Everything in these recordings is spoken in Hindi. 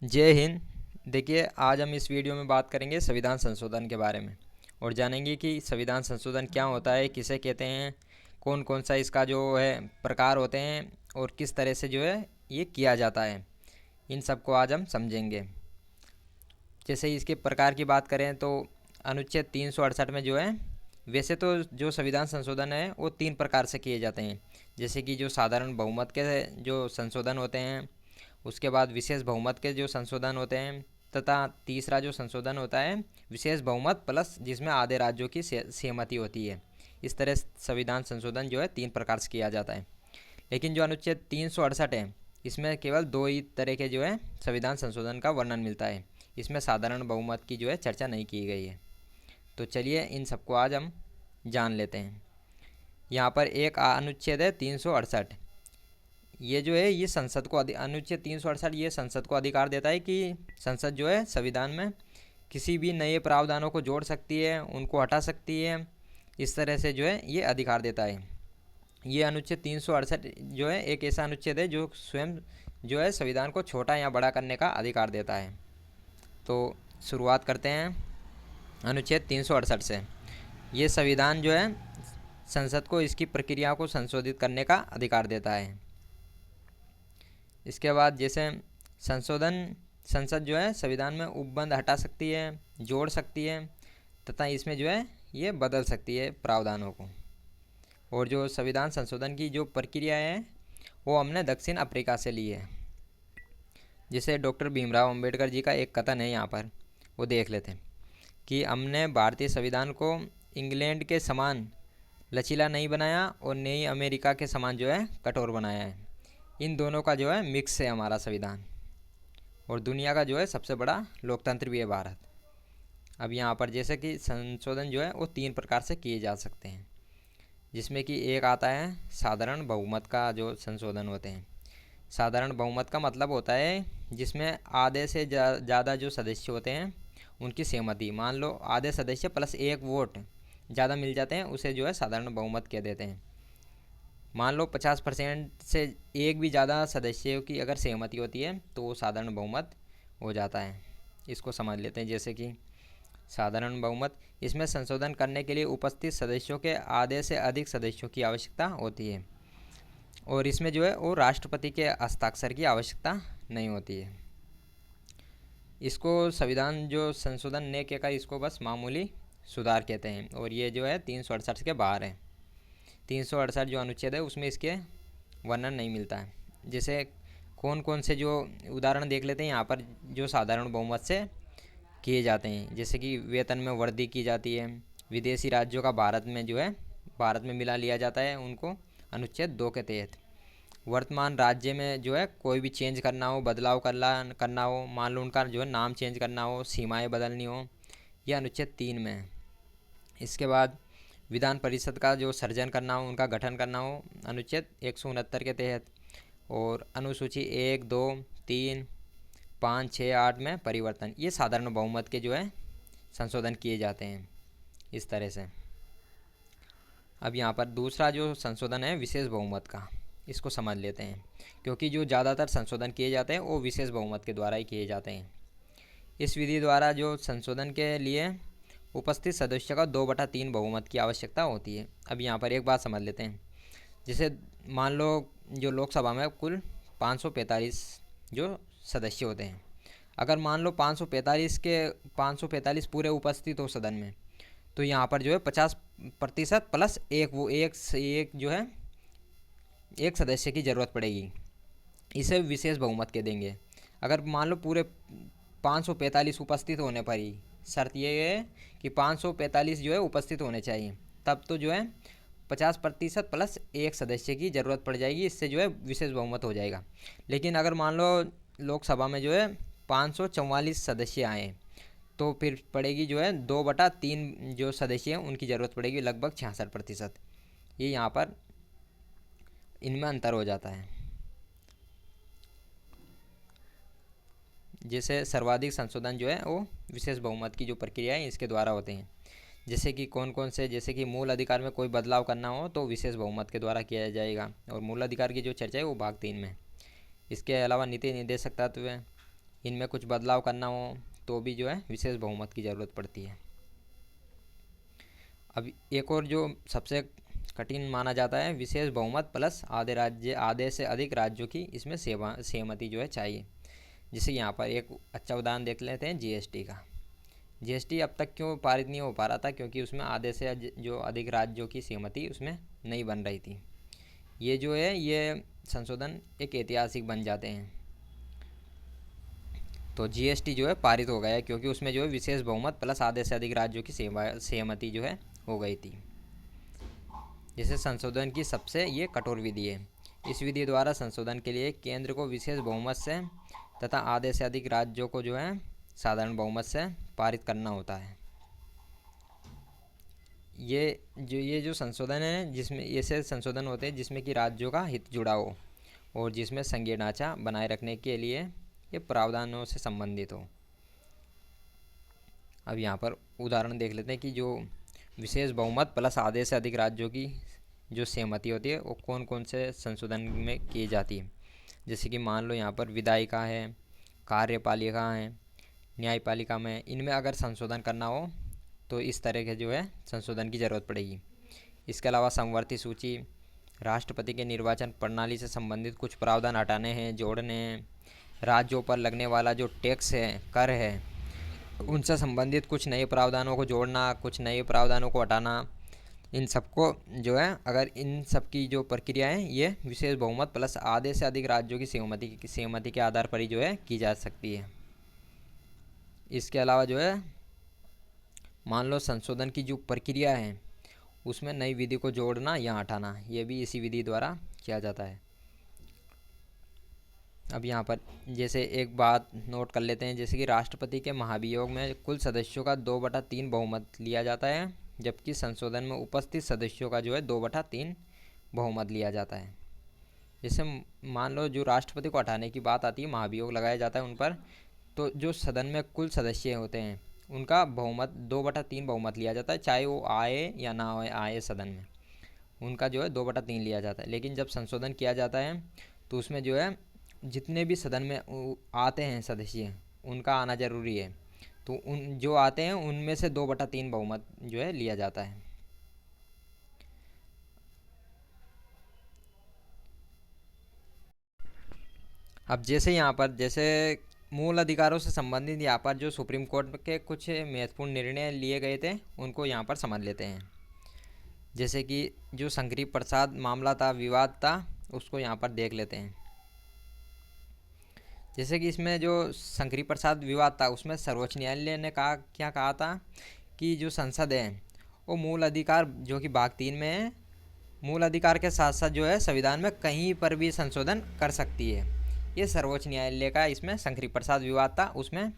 जय हिंद। देखिए, आज हम इस वीडियो में बात करेंगे संविधान संशोधन के बारे में और जानेंगे कि संविधान संशोधन क्या होता है, किसे कहते हैं, कौन कौन सा इसका जो है प्रकार होते हैं और किस तरह से जो है ये किया जाता है। इन सब को आज हम समझेंगे। जैसे ही इसके प्रकार की बात करें तो अनुच्छेद 368 में जो है, वैसे तो जो संविधान संशोधन है वो 3 प्रकार से किए जाते हैं। जैसे कि जो साधारण बहुमत के जो संशोधन होते हैं, उसके बाद विशेष बहुमत के जो संशोधन होते हैं, तथा तीसरा जो संशोधन होता है विशेष बहुमत प्लस जिसमें आधे राज्यों की सहमति होती है। इस तरह संविधान संशोधन जो है 3 प्रकार से किया जाता है। लेकिन जो अनुच्छेद 368 है, इसमें केवल 2 ही तरह के जो है संविधान संशोधन का वर्णन मिलता है। इसमें साधारण बहुमत की जो है चर्चा नहीं की गई है। तो चलिए इन सबको आज हम जान लेते हैं। यहाँ पर एक अनुच्छेद है 368। ये जो है ये संसद को अनुच्छेद 368 ये संसद को अधिकार देता है कि संसद जो है संविधान में किसी भी नए प्रावधानों को जोड़ सकती है, उनको हटा सकती है। इस तरह से जो है ये अधिकार देता है। ये अनुच्छेद 368 जो है एक ऐसा अनुच्छेद है जो स्वयं जो है संविधान को छोटा या बड़ा करने का अधिकार देता है। तो शुरुआत करते हैं अनुच्छेद 368 से। ये संविधान जो है संसद को इसकी प्रक्रिया को संशोधित करने का अधिकार देता है। इसके बाद जैसे संशोधन संसद जो है संविधान में उपबंध हटा सकती है, जोड़ सकती है, तथा इसमें जो है ये बदल सकती है प्रावधानों को। और जो संविधान संशोधन की जो प्रक्रिया है वो हमने दक्षिण अफ्रीका से ली है। जैसे डॉक्टर भीमराव अंबेडकर जी का एक कथन है यहाँ पर, वो देख लेते हैं कि हमने भारतीय संविधान को इंग्लैंड के समान लचीला नहीं बनाया और नई अमेरिका के समान जो है कठोर बनाया है। इन दोनों का जो है मिक्स है हमारा संविधान, और दुनिया का जो है सबसे बड़ा लोकतंत्र भी है भारत। अब यहाँ पर जैसे कि संशोधन जो है वो 3 प्रकार से किए जा सकते हैं, जिसमें कि एक आता है साधारण बहुमत का जो संशोधन होते हैं। साधारण बहुमत का मतलब होता है जिसमें आधे से ज़्यादा जो सदस्य होते हैं उनकी सहमति, मान लो आधे सदस्य प्लस एक वोट ज़्यादा मिल जाते हैं, उसे जो है साधारण बहुमत कह देते हैं। मान लो 50% से एक भी ज़्यादा सदस्यों की अगर सहमति होती है तो वो साधारण बहुमत हो जाता है। इसको समझ लेते हैं। जैसे कि साधारण बहुमत, इसमें संशोधन करने के लिए उपस्थित सदस्यों के आधे से अधिक सदस्यों की आवश्यकता होती है, और इसमें जो है वो राष्ट्रपति के हस्ताक्षर की आवश्यकता नहीं होती है। इसको संविधान जो संशोधन ने क्या, इसको बस मामूली सुधार कहते हैं, और ये जो है 368 के बाहर है। 368 जो अनुच्छेद है उसमें इसके वर्णन नहीं मिलता है। जैसे कौन कौन से जो उदाहरण देख लेते हैं यहाँ पर जो साधारण बहुमत से किए जाते हैं। जैसे कि वेतन में वृद्धि की जाती है, विदेशी राज्यों का भारत में जो है भारत में मिला लिया जाता है उनको अनुच्छेद 2 के तहत। वर्तमान राज्य में जो है कोई भी चेंज करना हो, बदलाव करना हो, मान लो उनका जो है नाम चेंज करना हो, सीमाएं बदलनी हो, यह अनुच्छेद 3 में है। इसके बाद विधान परिषद का जो सर्जन करना हो, उनका गठन करना हो, अनुच्छेद 169 के तहत। और अनुसूची 1, 2, 3, 5, 6, 8 में परिवर्तन, ये साधारण बहुमत के जो है संशोधन किए जाते हैं इस तरह से। अब यहाँ पर दूसरा जो संशोधन है विशेष बहुमत का, इसको समझ लेते हैं, क्योंकि जो ज़्यादातर संशोधन किए जाते हैं वो विशेष बहुमत के द्वारा ही किए जाते हैं। इस विधि द्वारा जो संशोधन के लिए उपस्थित सदस्यों का 2/3 बहुमत की आवश्यकता होती है। अब यहाँ पर एक बात समझ लेते हैं। जैसे मान लो जो लोकसभा में कुल 545 जो सदस्य होते हैं, अगर मान लो 545 पूरे उपस्थित हो सदन में, तो यहाँ पर जो है 50% प्लस एक वो एक जो है एक सदस्य की ज़रूरत पड़ेगी। इसे विशेष बहुमत कह देंगे। अगर मान लो पूरे 545 उपस्थित होने पर ही, शर्त ये है कि 545 जो है उपस्थित होने चाहिए, तब तो जो है 50% प्लस एक सदस्य की ज़रूरत पड़ जाएगी, इससे जो है विशेष बहुमत हो जाएगा। लेकिन अगर मान लो लोकसभा में जो है 544 सदस्य आए, तो फिर पड़ेगी जो है 2/3 जो सदस्य हैं उनकी ज़रूरत पड़ेगी, लगभग 66%। ये यहाँ पर इनमें अंतर हो जाता है। जैसे सर्वाधिक संशोधन जो है वो विशेष बहुमत की जो प्रक्रिया है इसके द्वारा होते हैं। जैसे कि कौन कौन से, जैसे कि मूल अधिकार में कोई बदलाव करना हो तो विशेष बहुमत के द्वारा किया जाएगा, और मूल अधिकार की जो चर्चा है वो भाग 3 में। इसके अलावा नीति निर्देशक तत्व, इनमें कुछ बदलाव करना हो तो भी जो है विशेष बहुमत की ज़रूरत पड़ती है। अब एक और जो सबसे कठिन माना जाता है, विशेष बहुमत प्लस आधे से अधिक राज्यों की इसमें सहमति जो है चाहिए। जैसे यहाँ पर एक अच्छा उदाहरण देख लेते हैं जीएसटी का। जीएसटी अब तक क्यों पारित नहीं हो पा रहा था? क्योंकि उसमें आधे से जो अधिक राज्यों की सहमति उसमें नहीं बन रही थी। ये जो है ये संशोधन एक ऐतिहासिक बन जाते हैं। तो जीएसटी जो है पारित हो गया है क्योंकि उसमें जो है विशेष बहुमत प्लस आधे से अधिक राज्यों की सहमति जो है हो गई थी। जैसे संशोधन की सबसे ये कठोर विधि है। इस विधि द्वारा संशोधन के लिए केंद्र को विशेष बहुमत से तथा आधे से अधिक राज्यों को जो है साधारण बहुमत से पारित करना होता है। ये जो संशोधन है जिसमें ऐसे संशोधन होते हैं जिसमें कि राज्यों का हित जुड़ा हो और जिसमें संघीय ढांचा बनाए रखने के लिए ये प्रावधानों से संबंधित हो। अब यहाँ पर उदाहरण देख लेते हैं कि जो विशेष बहुमत प्लस आधे से अधिक राज्यों की जो सहमति होती है वो कौन कौन से संशोधन में की जाती है। जैसे कि मान लो यहाँ पर विधायिका है, कार्यपालिका है, न्यायपालिका में, इनमें अगर संशोधन करना हो तो इस तरह के जो है संशोधन की ज़रूरत पड़ेगी। इसके अलावा समवर्ती सूची, राष्ट्रपति के निर्वाचन प्रणाली से संबंधित कुछ प्रावधान हटाने हैं, जोड़ने हैं, राज्यों पर लगने वाला जो टैक्स है, कर है, उनसे संबंधित कुछ नए प्रावधानों को जोड़ना, कुछ नए प्रावधानों को हटाना, इन सबको जो है अगर इन सब की जो प्रक्रिया है ये विशेष बहुमत प्लस आधे से अधिक राज्यों की सहमति के आधार पर ही जो है की जा सकती है। इसके अलावा जो है मान लो संशोधन की जो प्रक्रिया है उसमें नई विधि को जोड़ना या हटाना, ये भी इसी विधि द्वारा किया जाता है। अब यहाँ पर जैसे एक बात नोट कर लेते हैं, जैसे कि राष्ट्रपति के महाभियोग में कुल सदस्यों का 2/3 बहुमत लिया जाता है, जबकि संशोधन में उपस्थित सदस्यों का जो है 2/3 बहुमत लिया जाता है। जैसे मान लो जो राष्ट्रपति को हटाने की बात आती है, महाभियोग लगाया जाता है उन पर, तो जो सदन में कुल सदस्य होते हैं उनका बहुमत 2/3 बहुमत लिया जाता है, चाहे वो आए या ना आए सदन में, उनका जो है 2/3 लिया जाता है। लेकिन जब संशोधन किया जाता है तो उसमें जो है जितने भी सदन में आते हैं सदस्य उनका आना ज़रूरी है, तो उन जो आते हैं उनमें से 2/3 बहुमत जो है लिया जाता है। अब जैसे यहाँ पर जैसे मूल अधिकारों से संबंधित यहाँ पर जो सुप्रीम कोर्ट के कुछ महत्वपूर्ण निर्णय लिए गए थे उनको यहाँ पर समझ लेते हैं। जैसे कि जो शंकरी प्रसाद मामला था, विवाद था, उसको यहाँ पर देख लेते हैं। जैसे कि इसमें जो शंकरी प्रसाद विवाद था उसमें सर्वोच्च न्यायालय ने क्या कहा था कि जो संसद है वो मूल अधिकार जो कि भाग 3 में है, मूल अधिकार के साथ साथ जो है संविधान में कहीं पर भी संशोधन कर सकती है। ये सर्वोच्च न्यायालय का इसमें शंकरी प्रसाद विवाद था, उसमें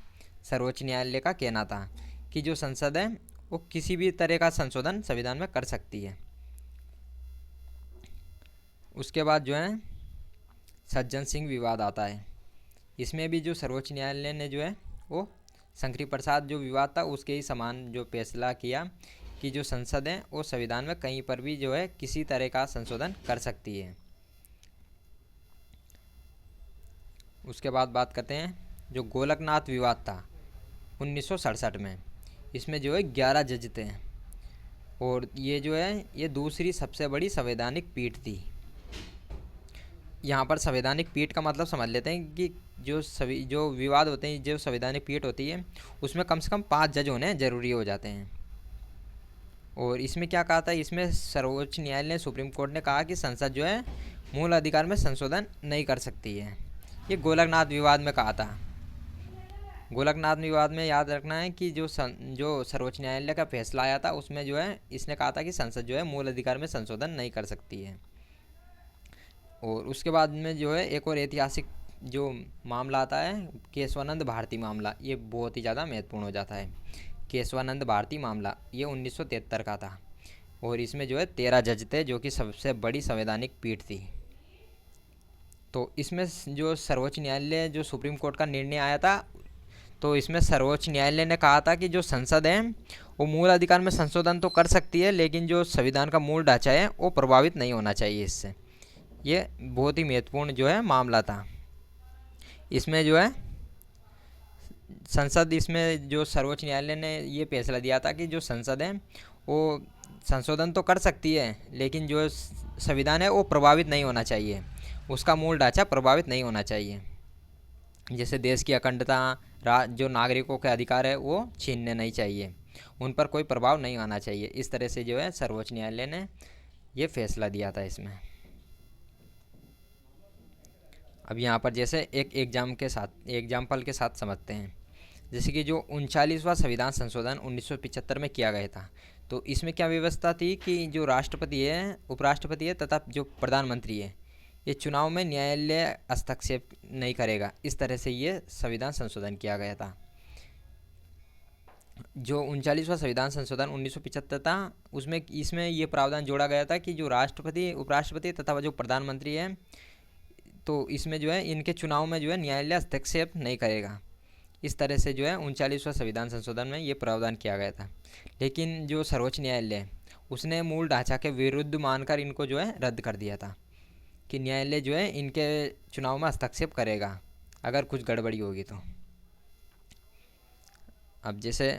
सर्वोच्च न्यायालय का कहना था कि जो संसद है वो किसी भी तरह का संशोधन संविधान में कर सकती है। उसके बाद जो है सज्जन सिंह विवाद आता है। इसमें भी जो सर्वोच्च न्यायालय ने जो है वो शंकरी प्रसाद जो विवाद था उसके ही समान जो फैसला किया कि जो संसद है वो संविधान में कहीं पर भी जो है किसी तरह का संशोधन कर सकती है। उसके बाद बात करते हैं जो गोलकनाथ विवाद था 1967 में। इसमें जो है 11 जज थे और ये जो है ये दूसरी सबसे बड़ी संवैधानिक पीठ थी। यहाँ पर संवैधानिक पीठ का मतलब समझ लेते हैं कि जो विवाद होते हैं, जो संवैधानिक पीठ होती है उसमें कम से कम 5 जज होने ज़रूरी हो जाते हैं। और इसमें क्या कहा था, इसमें सर्वोच्च न्यायालय ने, सुप्रीम कोर्ट ने कहा कि संसद जो है मूल अधिकार में संशोधन नहीं कर सकती है। ये गोलकनाथ विवाद में कहा था। गोलकनाथ विवाद में याद रखना है कि जो सर्वोच्च न्यायालय का फैसला आया था उसमें जो है इसने कहा था कि संसद जो है मूल अधिकार में संशोधन नहीं कर सकती है। और उसके बाद में जो है एक और ऐतिहासिक जो मामला आता है केशवानंद भारती मामला, ये बहुत ही ज़्यादा महत्वपूर्ण हो जाता है। केशवानंद भारती मामला ये 1973 का था और इसमें जो है 13 जज थे जो कि सबसे बड़ी संवैधानिक पीठ थी। तो इसमें जो सर्वोच्च न्यायालय जो सुप्रीम कोर्ट का निर्णय आया था, तो इसमें सर्वोच्च न्यायालय ने कहा था कि जो संसद है वो मूल अधिकार में संशोधन तो कर सकती है लेकिन जो संविधान का मूल ढांचा है वो प्रभावित नहीं होना चाहिए इससे। ये बहुत ही महत्वपूर्ण जो है मामला था। इसमें जो है संसद, इसमें जो सर्वोच्च न्यायालय ने ये फैसला दिया था कि जो संसद है वो संशोधन तो कर सकती है, लेकिन जो संविधान है वो प्रभावित नहीं होना चाहिए, उसका मूल ढांचा प्रभावित नहीं होना चाहिए। जैसे देश की अखंडता, जो नागरिकों के अधिकार है वो छीनने नहीं चाहिए, उन पर कोई प्रभाव नहीं आना चाहिए। इस तरह से जो है सर्वोच्च न्यायालय ने ये फैसला दिया था इसमें। अब यहाँ पर जैसे एक एग्जाम्पल के साथ समझते हैं। जैसे कि जो 39वां संविधान संशोधन 1975 में किया गया था, तो इसमें क्या व्यवस्था थी कि जो राष्ट्रपति है, उपराष्ट्रपति है तथा जो प्रधानमंत्री है, ये चुनाव में न्यायालय हस्तक्षेप नहीं करेगा। इस तरह से ये संविधान संशोधन किया गया था। जो 39वां संविधान संशोधन 1975 था, उसमें इसमें ये प्रावधान जोड़ा गया था कि जो राष्ट्रपति, उपराष्ट्रपति तथा जो प्रधानमंत्री है, तो इसमें जो है इनके चुनाव में जो है न्यायालय हस्तक्षेप नहीं करेगा। इस तरह से जो है 39वां संविधान संशोधन में ये प्रावधान किया गया था। लेकिन जो सर्वोच्च न्यायालय है उसने मूल ढांचा के विरुद्ध मानकर इनको जो है रद्द कर दिया था कि न्यायालय जो है इनके चुनाव में हस्तक्षेप करेगा अगर कुछ गड़बड़ी होगी तो। अब जैसे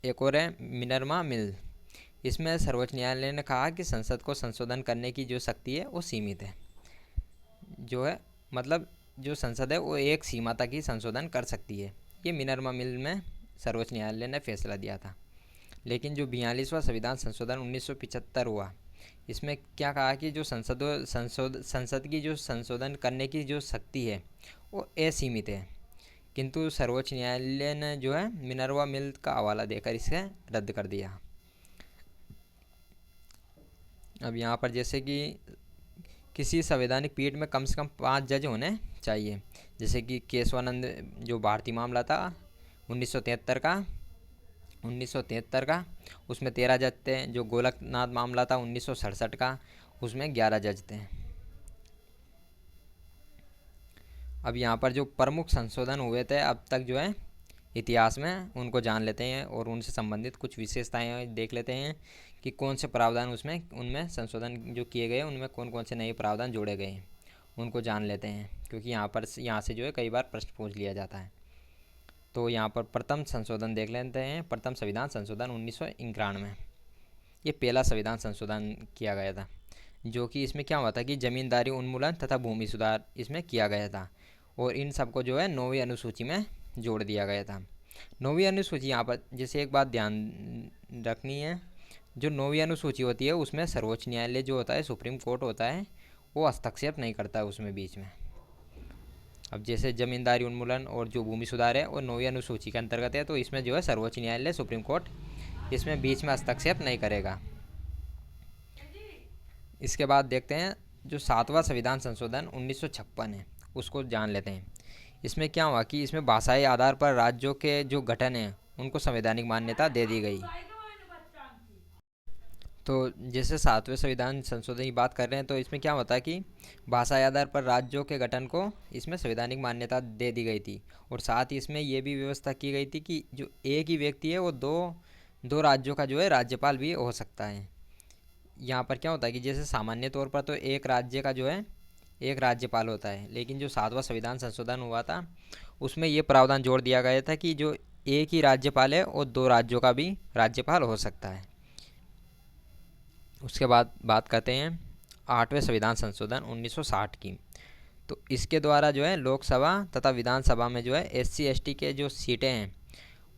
एक और है मिनर्वा मिल। इसमें सर्वोच्च न्यायालय ने कहा कि संसद को संशोधन करने की जो शक्ति है वो सीमित है। जो है मतलब जो संसद है वो एक सीमा तक ही संशोधन कर सकती है। ये मिनर्वा मिल में सर्वोच्च न्यायालय ने फैसला दिया था। लेकिन जो 42वां संविधान संशोधन 1975 हुआ, इसमें क्या कहा कि जो संसद की जो संशोधन करने की जो शक्ति है वो असीमित है। किंतु सर्वोच्च न्यायालय ने जो है मिनर्वा मिल का हवाला देकर इसे रद्द कर दिया। अब यहाँ पर जैसे कि किसी संवैधानिक पीठ में कम से कम 5 जज होने चाहिए। जैसे कि केशवानंद जो भारतीय मामला था 1973 का, उसमें 13 जज थे। जो गोलकनाथ मामला था 1967 का, उसमें 11 जज थे। अब यहाँ पर जो प्रमुख संशोधन हुए थे अब तक जो है इतिहास में, उनको जान लेते हैं और उनसे संबंधित कुछ विशेषताएं देख लेते हैं कि कौन से प्रावधान उनमें संशोधन जो किए गए उनमें कौन कौन से नए प्रावधान जोड़े गए हैं, उनको जान लेते हैं। क्योंकि यहाँ से जो है कई बार प्रश्न पूछ लिया जाता है। तो यहाँ पर प्रथम संशोधन देख लेते हैं। प्रथम संविधान संशोधन 1991। ये पहला संविधान संशोधन किया गया था, जो कि इसमें क्या हुआ था कि जमींदारी उन्मूलन तथा भूमि सुधार इसमें किया गया था। और इन सबको जो है 9वीं अनुसूची में जोड़ दिया गया था। 9वीं अनुसूची, यहाँ पर जैसे एक बात ध्यान रखनी है, जो 9वीं अनुसूची होती है उसमें सर्वोच्च न्यायालय जो होता है, सुप्रीम कोर्ट होता है, वो हस्तक्षेप नहीं करता है उसमें बीच में। अब जैसे जमींदारी उन्मूलन और जो भूमि सुधार है वो 9वीं अनुसूची के अंतर्गत है, तो इसमें जो है सर्वोच्च न्यायालय, सुप्रीम कोर्ट इसमें बीच में हस्तक्षेप नहीं करेगा। इसके बाद देखते हैं जो 7वां संविधान संशोधन 1956 है, उसको जान लेते हैं। इसमें क्या हुआ कि इसमें भाषाई आधार पर राज्यों के जो गठन है उनको संवैधानिक मान्यता दे दी गई। तो जैसे 7वें संविधान संशोधन की बात कर रहे हैं, तो इसमें क्या होता है कि भाषाई आधार पर राज्यों के गठन को इसमें संवैधानिक मान्यता दे दी गई थी। और साथ ही इसमें यह भी व्यवस्था की गई थी कि जो एक ही व्यक्ति है वो दो राज्यों का जो है राज्यपाल भी हो सकता है। यहाँ पर क्या होता है कि जैसे सामान्य तौर पर तो एक राज्य का जो है एक राज्यपाल होता है, लेकिन जो 7वां संविधान संशोधन हुआ था उसमें ये प्रावधान जोड़ दिया गया था कि जो एक ही राज्यपाल है और 2 राज्यों का भी राज्यपाल हो सकता है। उसके बाद बात करते हैं 8वें संविधान संशोधन 1960 की। तो इसके द्वारा जो है लोकसभा तथा विधानसभा में जो है SC ST के जो सीटें हैं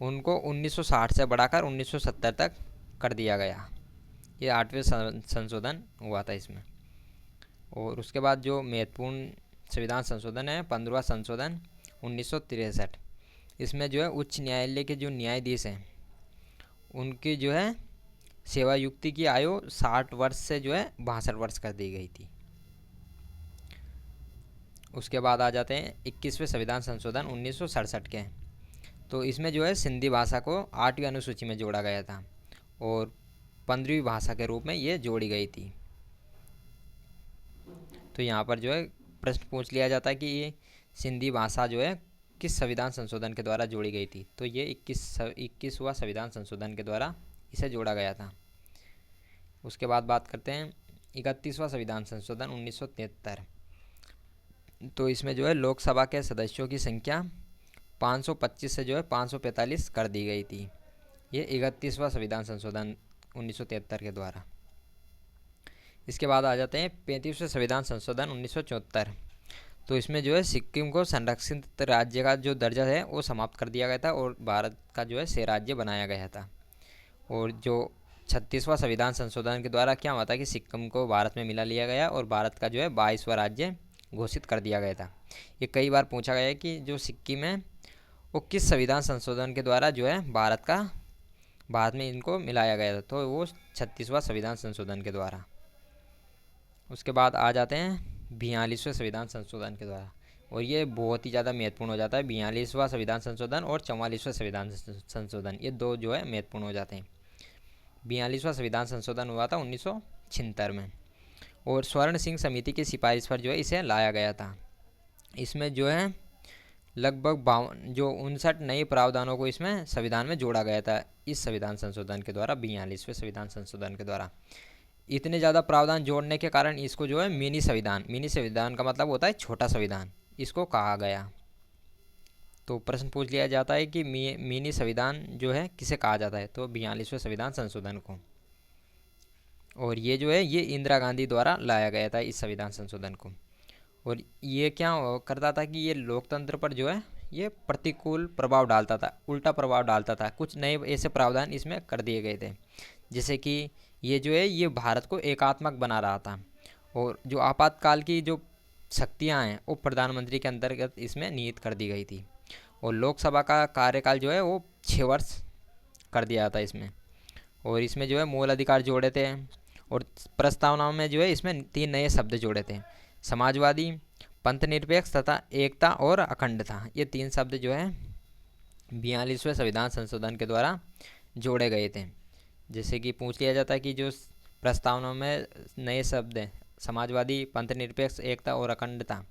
उनको 1960 से बढ़ाकर 1970 तक कर दिया गया। ये 8वें संशोधन हुआ था इसमें। और उसके बाद जो महत्वपूर्ण संविधान संशोधन है 15वां संशोधन 1963। इसमें जो है उच्च न्यायालय के जो न्यायाधीश हैं उनकी जो है सेवायुक्ति की आयु 60 वर्ष से जो है 62 वर्ष कर दी गई थी। उसके बाद आ जाते हैं 21वें संविधान संशोधन 1967 के। तो इसमें जो है सिंधी भाषा को 8वीं अनुसूची में जोड़ा गया था और 15वीं भाषा के रूप में ये जोड़ी गई थी। तो यहाँ पर जो है प्रश्न पूछ लिया जाता है कि ये सिंधी भाषा जो है किस संविधान संशोधन के द्वारा जोड़ी गई थी। तो ये 21वां संविधान संशोधन के द्वारा इसे जोड़ा गया था। उसके बाद बात करते हैं 31वां संविधान संशोधन 1973। तो इसमें जो है लोकसभा के सदस्यों की संख्या 525 से जो है 545 कर दी गई थी। ये 31वां संविधान संशोधन 1973 के द्वारा। इसके बाद आ जाते हैं 35वें संविधान संशोधन 1974। तो इसमें जो है सिक्किम को संरक्षित राज्य का जो दर्जा है वो समाप्त कर दिया गया था और भारत का जो है 6 राज्य बनाया गया था। और जो 36वां संविधान संशोधन के द्वारा क्या हुआ था कि सिक्किम को भारत में मिला लिया गया और भारत का जो है 22वां राज्य घोषित कर दिया गया था। ये कई बार पूछा गया है कि जो सिक्किम है वो किस संविधान संशोधन के द्वारा जो है भारत में इनको मिलाया गया था, तो वो 36वां संविधान संशोधन के द्वारा। उसके बाद आ जाते हैं 42वें संविधान संशोधन के द्वारा, और ये बहुत ही ज़्यादा महत्वपूर्ण हो जाता है। 42वां संविधान संशोधन और 44वें संविधान संशोधन, ये दो जो है महत्वपूर्ण हो जाते हैं। 42वां संविधान संशोधन हुआ था 1976 में, और स्वर्ण सिंह समिति की सिफारिश पर जो है इसे लाया गया था। इसमें जो है लगभग 59 नए प्रावधानों को इसमें संविधान में जोड़ा गया था इस संविधान संशोधन के द्वारा, 42वें संविधान संशोधन के द्वारा। इतने ज़्यादा प्रावधान जोड़ने के कारण इसको जो है मिनी संविधान का मतलब होता है छोटा संविधान, इसको कहा गया। तो प्रश्न पूछ लिया जाता है कि मिनी संविधान जो है किसे कहा जाता है, तो 42वें संविधान संशोधन को। और ये जो है ये इंदिरा गांधी द्वारा लाया गया था इस संविधान संशोधन को। और ये क्या करता था कि ये लोकतंत्र पर जो है ये प्रतिकूल प्रभाव डालता था, उल्टा प्रभाव डालता था। कुछ नए ऐसे प्रावधान इसमें कर दिए गए थे, जैसे कि ये जो है ये भारत को एकात्मक बना रहा था, और जो आपातकाल की जो शक्तियां हैं वो प्रधानमंत्री के अंतर्गत इसमें निहित कर दी गई थी। और लोकसभा का कार्यकाल जो है वो 6 वर्ष कर दिया था इसमें। और इसमें जो है मूल अधिकार जोड़े थे, और प्रस्तावना में जो है इसमें 3 नए शब्द जोड़े थे, समाजवादी, पंथनिरपेक्ष तथा एकता और अखंडता। ये 3 शब्द जो है 42वें संविधान संशोधन के द्वारा जोड़े गए थे। जैसे कि पूछ लिया जाता है कि जो प्रस्तावना में नए शब्द हैं समाजवादी, पंथनिरपेक्ष, एकता और अखंडता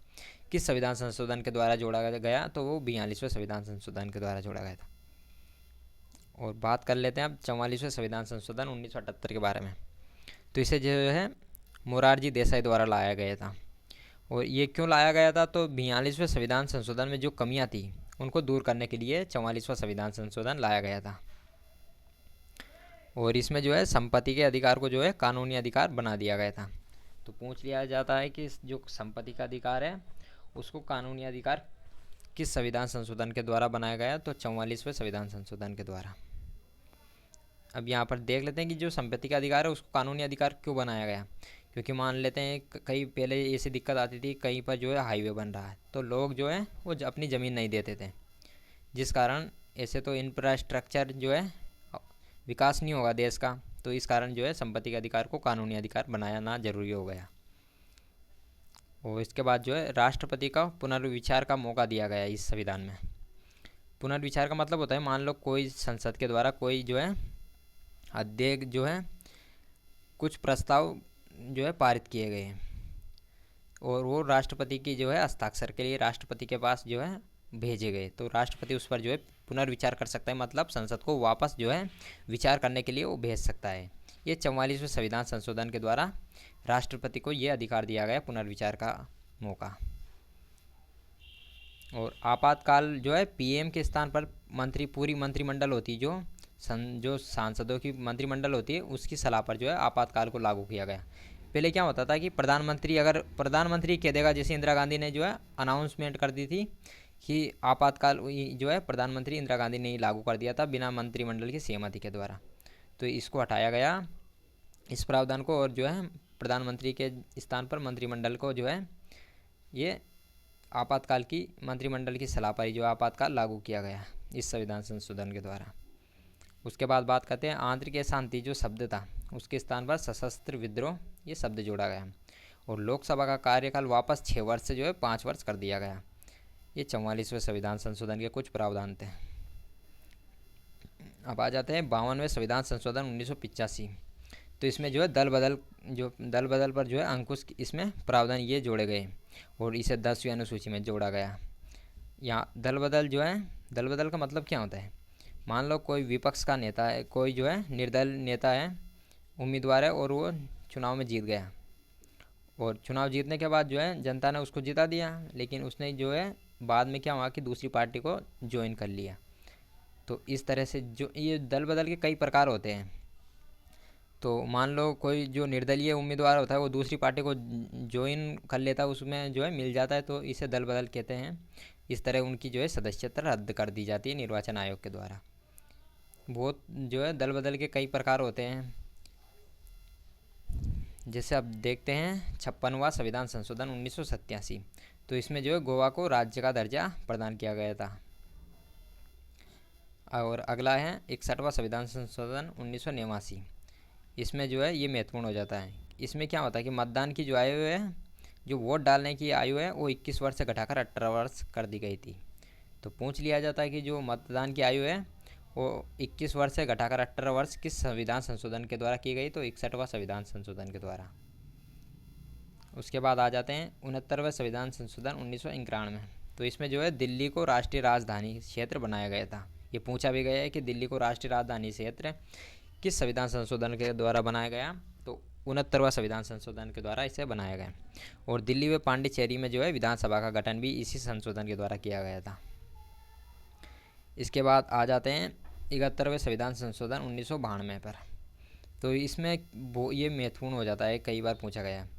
किस संविधान संशोधन के द्वारा जोड़ा गया, तो वो 42वें संविधान संशोधन के द्वारा जोड़ा गया था। और बात कर लेते हैं अब 44वें संविधान संशोधन 1978 के बारे में। तो इसे जो है मोरारजी देसाई द्वारा लाया गया था। और ये क्यों लाया गया था, तो 42वें संविधान संशोधन में जो कमियां थी उनको दूर करने के लिए 44वां संविधान संशोधन लाया गया था। और इसमें जो है संपत्ति के अधिकार को जो है कानूनी अधिकार बना दिया गया था। तो पूछ लिया जाता है कि जो संपत्ति का अधिकार है उसको कानूनी अधिकार किस संविधान संशोधन के द्वारा बनाया गया, तो 44वें संविधान संशोधन के द्वारा। अब यहाँ पर देख लेते हैं कि जो संपत्ति का अधिकार है उसको कानूनी अधिकार क्यों बनाया गया। क्योंकि मान लेते हैं कई पहले ऐसी दिक्कत आती थी, कहीं पर जो है हाईवे बन रहा है तो लोग जो है वो अपनी ज़मीन नहीं देते थे, जिस कारण ऐसे तो इंफ्रास्ट्रक्चर जो है विकास नहीं होगा देश का। तो इस कारण जो है संपत्ति के अधिकार को कानूनी अधिकार बनाना जरूरी हो गया। और इसके बाद जो है राष्ट्रपति का पुनर्विचार का मौका दिया गया इस संविधान में। पुनर्विचार का मतलब होता है मान लो कोई संसद के द्वारा कोई जो है अध्यक्ष जो है कुछ प्रस्ताव जो है पारित किए गए हैं और वो राष्ट्रपति की जो है हस्ताक्षर के लिए राष्ट्रपति के पास जो है भेजे गए, तो राष्ट्रपति उस पर जो है पुनर्विचार कर सकता है, मतलब संसद को वापस जो है विचार करने के लिए वो भेज सकता है। ये 44वें संविधान संशोधन के द्वारा राष्ट्रपति को ये अधिकार दिया गया पुनर्विचार का मौका। और आपातकाल जो है पीएम के स्थान पर पूरी मंत्रिमंडल होती है, जो सांसदों की मंत्रिमंडल होती है उसकी सलाह पर जो है आपातकाल को लागू किया गया। पहले क्या होता था कि प्रधानमंत्री कह देगा, जैसे इंदिरा गांधी ने जो है अनाउंसमेंट कर दी थी कि आपातकाल जो है प्रधानमंत्री इंदिरा गांधी ने ही लागू कर दिया था बिना मंत्रिमंडल की सहमति के द्वारा। तो इसको हटाया गया इस प्रावधान को, और जो है प्रधानमंत्री के स्थान पर मंत्रिमंडल को जो है ये आपातकाल की मंत्रिमंडल की सलाह पर जो आपातकाल लागू किया गया इस संविधान संशोधन के द्वारा। उसके बाद बात करते हैं आंतरिक शांति जो शब्द था उसके स्थान पर सशस्त्र विद्रोह ये शब्द जोड़ा गया। और लोकसभा का कार्यकाल वापस 6 वर्ष से जो है 5 वर्ष कर दिया गया। ये 44वें संविधान संशोधन के कुछ प्रावधान थे। अब आ जाते हैं 52वें संविधान संशोधन 1985। तो इसमें जो है दल बदल पर जो है अंकुश इसमें प्रावधान ये जोड़े गए और इसे 10वीं अनुसूची में जोड़ा गया। यहाँ दल बदल का मतलब क्या होता है, मान लो कोई विपक्ष का नेता है, कोई जो है निर्दल नेता है, उम्मीदवार है और वो चुनाव में जीत गया, और चुनाव जीतने के बाद जो है जनता ने उसको जिता दिया, लेकिन उसने जो है बाद में क्या हुआ कि दूसरी पार्टी को ज्वाइन कर लिया। तो इस तरह से जो ये दल बदल के कई प्रकार होते हैं। तो मान लो कोई जो निर्दलीय उम्मीदवार होता है वो दूसरी पार्टी को ज्वाइन कर लेता है, उसमें जो है मिल जाता है, तो इसे दल बदल कहते हैं। इस तरह उनकी जो है सदस्यता रद्द कर दी जाती है निर्वाचन आयोग के द्वारा। बहुत जो है दल बदल के कई प्रकार होते हैं। जैसे अब देखते हैं 56वां संविधान संशोधन 1987। तो इसमें जो है गोवा को राज्य का दर्जा प्रदान किया गया था। और अगला है 61वां संविधान संशोधन 1989। इसमें जो है ये महत्वपूर्ण हो जाता है। इसमें क्या होता है कि मतदान की जो आयु है, जो वोट डालने की आयु है, वो 21 वर्ष से घटाकर 18 वर्ष कर दी गई थी। तो पूछ लिया जाता है कि जो मतदान की आयु है वो 21 वर्ष से घटाकर 18 वर्ष किस संविधान संशोधन के द्वारा की गई, तो 61वां संविधान संशोधन के द्वारा। उसके बाद आ जाते हैं 69वें संविधान संशोधन 1991। तो इसमें जो है दिल्ली को राष्ट्रीय राजधानी क्षेत्र बनाया गया था। ये पूछा भी गया है कि दिल्ली को राष्ट्रीय राजधानी क्षेत्र किस संविधान संशोधन के द्वारा बनाया गया, तो 69वां संविधान संशोधन के द्वारा इसे बनाया गया। और दिल्ली व पांडिचेरी में जो है विधानसभा का गठन भी इसी संशोधन के द्वारा किया गया था। इसके बाद आ जाते हैं 71वें संविधान संशोधन 1992 पर। तो इसमें ये महत्वपूर्ण हो जाता है, कई बार पूछा गया है।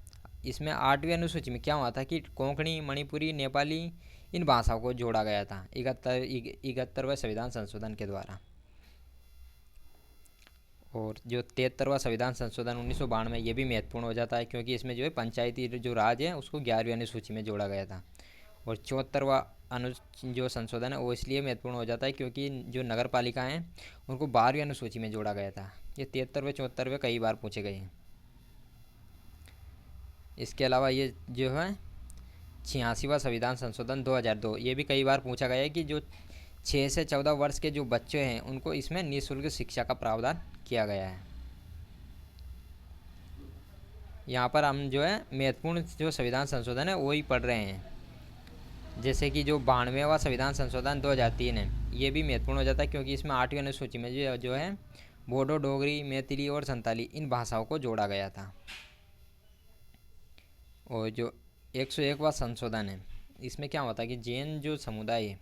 इसमें 8वीं अनुसूची में क्या हुआ था कि कोंकणी, मणिपुरी, नेपाली इन भाषाओं को जोड़ा गया था 71वें संविधान संशोधन के द्वारा। और जो 73वां संविधान संशोधन 1992 ये भी महत्वपूर्ण हो जाता है, क्योंकि इसमें जो है पंचायती जो राज है उसको 11वीं अनुसूची में जोड़ा गया था। और 74वां जो संशोधन है वो इसलिए महत्वपूर्ण हो जाता है क्योंकि जो नगर पालिका हैं उनको 12वीं अनुसूची में जोड़ा गया था। ये 73वें 74वें कई बार पूछे गए हैं। इसके अलावा ये जो है 86वां संविधान संशोधन 2002, ये भी कई बार पूछा गया है कि जो 6 से 14 वर्ष के जो बच्चे हैं उनको इसमें निःशुल्क शिक्षा का प्रावधान किया गया है। यहाँ पर हम जो है महत्वपूर्ण जो संविधान संशोधन है वही पढ़ रहे हैं। जैसे कि जो 92वां संविधान संशोधन 2003 है, ये भी महत्वपूर्ण हो जाता है क्योंकि इसमें 8वीं अनुसूची में जो है बोडो, डोगरी, मैथिली और संताली इन भाषाओं को जोड़ा गया था। और जो 101वां संशोधन है, इसमें क्या होता है कि जैन जो समुदाय है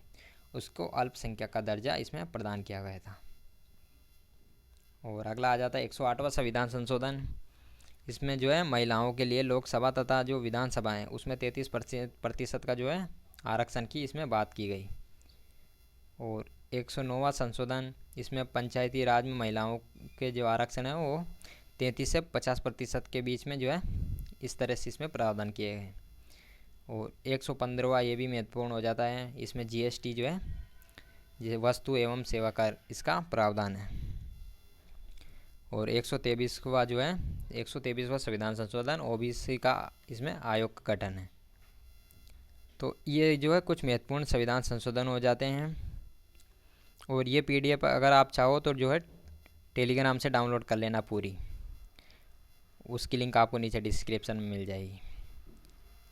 उसको अल्पसंख्यक का दर्जा इसमें प्रदान किया गया था। और अगला आ जाता है 108वां संविधान संशोधन। इसमें जो है महिलाओं के लिए लोकसभा तथा जो विधानसभा है उसमें 33% का जो है आरक्षण की इसमें बात की गई। और 109वां संशोधन, इसमें पंचायती राज में महिलाओं के जो आरक्षण है वो 33 से 50% के बीच में जो है इस तरह से इसमें प्रावधान किए गए। और 115वां ये भी महत्वपूर्ण हो जाता है, इसमें जीएसटी जो है जैसे वस्तु एवं सेवा कर इसका प्रावधान है। और 123वां जो है 123वां संविधान संशोधन ओबीसी का इसमें आयोग का गठन है। तो ये जो है कुछ महत्वपूर्ण संविधान संशोधन हो जाते हैं। और ये पीडीएफ अगर आप चाहो तो जो है टेलीग्राम से डाउनलोड कर लेना पूरी, उसकी लिंक आपको नीचे डिस्क्रिप्शन में मिल जाएगी।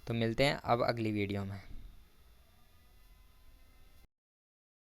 तो मिलते हैं अब अगली वीडियो में।